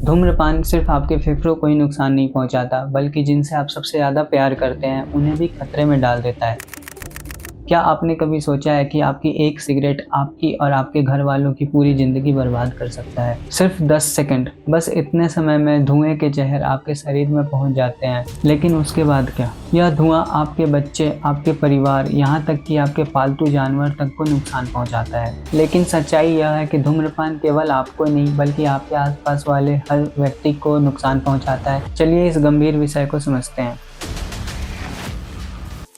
धूम्रपान सिर्फ आपके फेफड़ों को ही नुकसान नहीं पहुंचाता, बल्कि जिनसे आप सबसे ज़्यादा प्यार करते हैं उन्हें भी खतरे में डाल देता है। क्या आपने कभी सोचा है कि आपकी एक सिगरेट आपकी और आपके घर वालों की पूरी ज़िंदगी बर्बाद कर सकता है? सिर्फ 10 सेकंड, बस इतने समय में धुएं के जहर आपके शरीर में पहुंच जाते हैं। लेकिन उसके बाद क्या? यह धुआं आपके बच्चे, आपके परिवार, यहाँ तक कि आपके पालतू जानवर तक को नुकसान पहुंचाता है। लेकिन सच्चाई यह है कि धूम्रपान केवल आपको नहीं बल्कि आपके आसपास वाले हर व्यक्ति को नुकसान पहुंचाता है। चलिए इस गंभीर विषय को समझते हैं।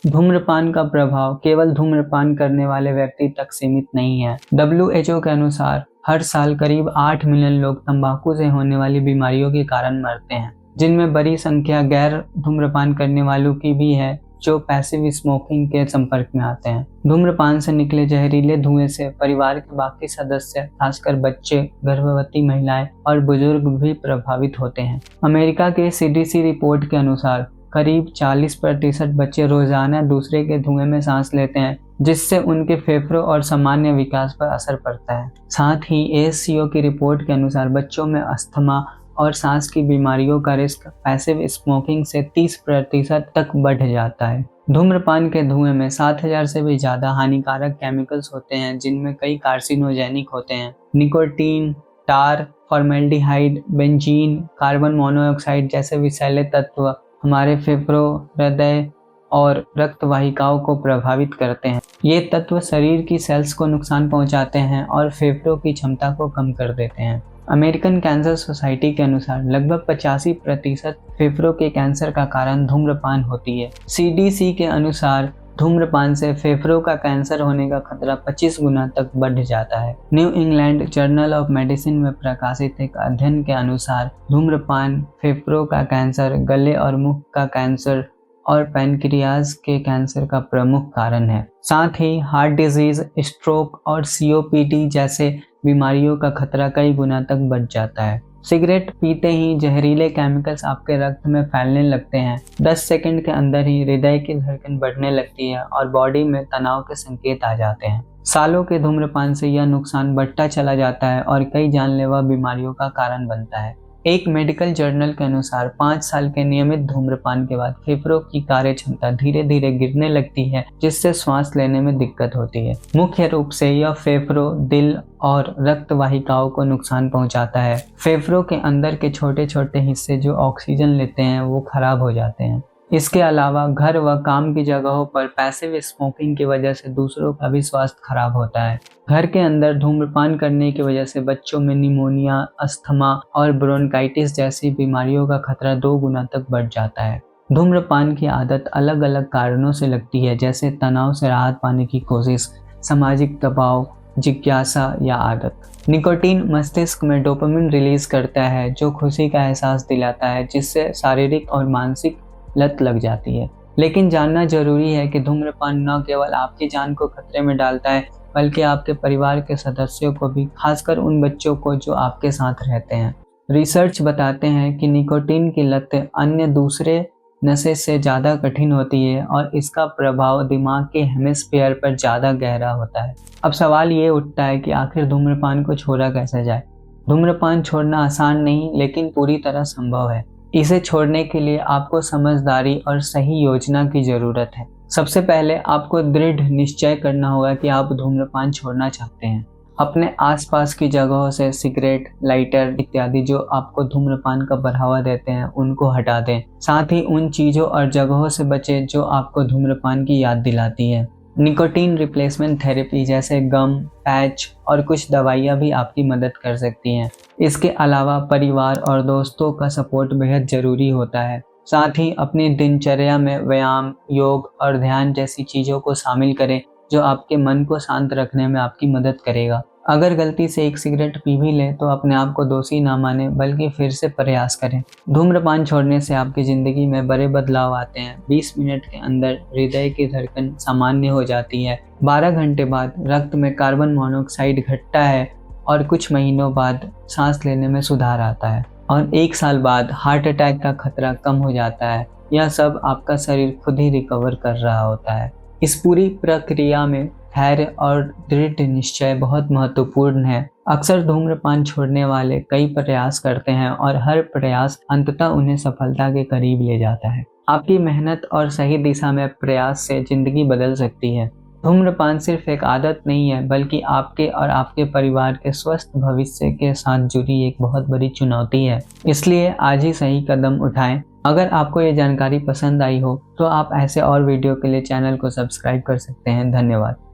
धूम्रपान का प्रभाव केवल धूम्रपान करने वाले व्यक्ति तक सीमित नहीं है। WHO के अनुसार हर साल करीब 8 मिलियन लोग तंबाकू से होने वाली बीमारियों के कारण मरते हैं, जिनमें बड़ी संख्या गैर धूम्रपान करने वालों की भी है, जो पैसिव स्मोकिंग के संपर्क में आते हैं। धूम्रपान से निकले जहरीले धुएं से परिवार के बाकी सदस्य, खासकर बच्चे, गर्भवती महिलाएं और बुजुर्ग भी प्रभावित होते हैं। अमेरिका के CDC रिपोर्ट के अनुसार करीब 40% बच्चे रोजाना दूसरे के धुएं में सांस लेते हैं, जिससे उनके फेफड़ों और सामान्य विकास पर असर पड़ता है। साथ ही ASCO की रिपोर्ट के अनुसार बच्चों में अस्थमा और सांस की बीमारियों का रिस्क पैसिव स्मोकिंग से 30% तक बढ़ जाता है। धूम्रपान के धुएं में 7000 से भी ज़्यादा हानिकारक केमिकल्स होते हैं, जिनमें कई कार्सिनोजेनिक होते हैं। निकोटीन, टार, फॉर्मेल्डिहाइड, बेंजीन, कार्बन मोनोऑक्साइड जैसे विषैले तत्व हमारे फेफड़ों, हृदय और रक्त वाहिकाओं को प्रभावित करते हैं। ये तत्व शरीर की सेल्स को नुकसान पहुंचाते हैं और फेफड़ों की क्षमता को कम कर देते हैं। अमेरिकन कैंसर सोसाइटी के अनुसार लगभग 85% फेफड़ों के कैंसर का कारण धूम्रपान होती है। CDC के अनुसार धूम्रपान से फेफड़ों का कैंसर होने का खतरा 25 गुना तक बढ़ जाता है। New England journal of medicine में प्रकाशित एक अध्ययन के अनुसार धूम्रपान फेफड़ों का कैंसर, गले और मुख का कैंसर और पैनक्रियाज के कैंसर का प्रमुख कारण है। साथ ही हार्ट डिजीज, स्ट्रोक और COPD जैसे बीमारियों का खतरा कई गुना तक बढ़ जाता है। सिगरेट पीते ही जहरीले केमिकल्स आपके रक्त में फैलने लगते हैं। 10 सेकंड के अंदर ही हृदय की धड़कन बढ़ने लगती है और बॉडी में तनाव के संकेत आ जाते हैं। सालों के धूम्रपान से यह नुकसान बढ़ता चला जाता है और कई जानलेवा बीमारियों का कारण बनता है। एक मेडिकल जर्नल के अनुसार 5 साल के नियमित धूम्रपान के बाद फेफड़ों की कार्य क्षमता धीरे धीरे गिरने लगती है, जिससे श्वास लेने में दिक्कत होती है। मुख्य रूप से यह फेफड़ों, दिल और रक्त वाहिकाओं को नुकसान पहुंचाता है। फेफड़ों के अंदर के छोटे छोटे हिस्से जो ऑक्सीजन लेते हैं वो खराब हो जाते हैं। इसके अलावा घर व काम की जगहों पर पैसिव स्मोकिंग की वजह से दूसरों का भी स्वास्थ्य खराब होता है। घर के अंदर धूम्रपान करने की वजह से बच्चों में निमोनिया, अस्थमा और ब्रोंकाइटिस जैसी बीमारियों का खतरा 2 गुना तक बढ़ जाता है। धूम्रपान की आदत अलग अलग कारणों से लगती है, जैसे तनाव से राहत पाने की कोशिश, सामाजिक दबाव, जिज्ञासा या आदत। निकोटीन मस्तिष्क में डोपामिन रिलीज करता है, जो खुशी का एहसास दिलाता है, जिससे शारीरिक और मानसिक लत लग जाती है। लेकिन जानना जरूरी है कि धूम्रपान न केवल आपकी जान को खतरे में डालता है, बल्कि आपके परिवार के सदस्यों को भी, खासकर उन बच्चों को जो आपके साथ रहते हैं। रिसर्च बताते हैं कि निकोटीन की लत अन्य दूसरे नशे से ज़्यादा कठिन होती है और इसका प्रभाव दिमाग के हेमिस्फीयर पर ज़्यादा गहरा होता है। अब सवाल ये उठता है कि आखिर धूम्रपान को छोड़ा कैसे जाए। धूम्रपान छोड़ना आसान नहीं, लेकिन पूरी तरह संभव है। इसे छोड़ने के लिए आपको समझदारी और सही योजना की ज़रूरत है। सबसे पहले आपको दृढ़ निश्चय करना होगा कि आप धूम्रपान छोड़ना चाहते हैं। अपने आसपास की जगहों से सिगरेट, लाइटर इत्यादि जो आपको धूम्रपान का बढ़ावा देते हैं उनको हटा दें। साथ ही उन चीज़ों और जगहों से बचें जो आपको धूम्रपान की याद दिलाती है। निकोटीन रिप्लेसमेंट थेरेपी जैसे गम, पैच और कुछ दवाइयाँ भी आपकी मदद कर सकती हैं। इसके अलावा परिवार और दोस्तों का सपोर्ट बेहद ज़रूरी होता है। साथ ही अपनी दिनचर्या में व्यायाम, योग और ध्यान जैसी चीज़ों को शामिल करें, जो आपके मन को शांत रखने में आपकी मदद करेगा। अगर गलती से एक सिगरेट पी भी लें तो अपने आप को दोषी ना माने, बल्कि फिर से प्रयास करें। धूम्रपान छोड़ने से आपकी ज़िंदगी में बड़े बदलाव आते हैं। 20 मिनट के अंदर हृदय की धड़कन सामान्य हो जाती है, 12 घंटे बाद रक्त में कार्बन मोनोऑक्साइड घटता है और कुछ महीनों बाद सांस लेने में सुधार आता है और 1 साल बाद हार्ट अटैक का खतरा कम हो जाता है। यह सब आपका शरीर खुद ही रिकवर कर रहा होता है। इस पूरी प्रक्रिया में धैर्य और दृढ़ निश्चय बहुत महत्वपूर्ण है। अक्सर धूम्रपान छोड़ने वाले कई प्रयास करते हैं और हर प्रयास अंततः उन्हें सफलता के करीब ले जाता है। आपकी मेहनत और सही दिशा में प्रयास से जिंदगी बदल सकती है। धूम्रपान सिर्फ एक आदत नहीं है, बल्कि आपके और आपके परिवार के स्वस्थ भविष्य के साथ जुड़ी एक बहुत बड़ी चुनौती है। इसलिए आज ही सही कदम उठाएं। अगर आपको ये जानकारी पसंद आई हो तो आप ऐसे और वीडियो के लिए चैनल को सब्सक्राइब कर सकते हैं। धन्यवाद।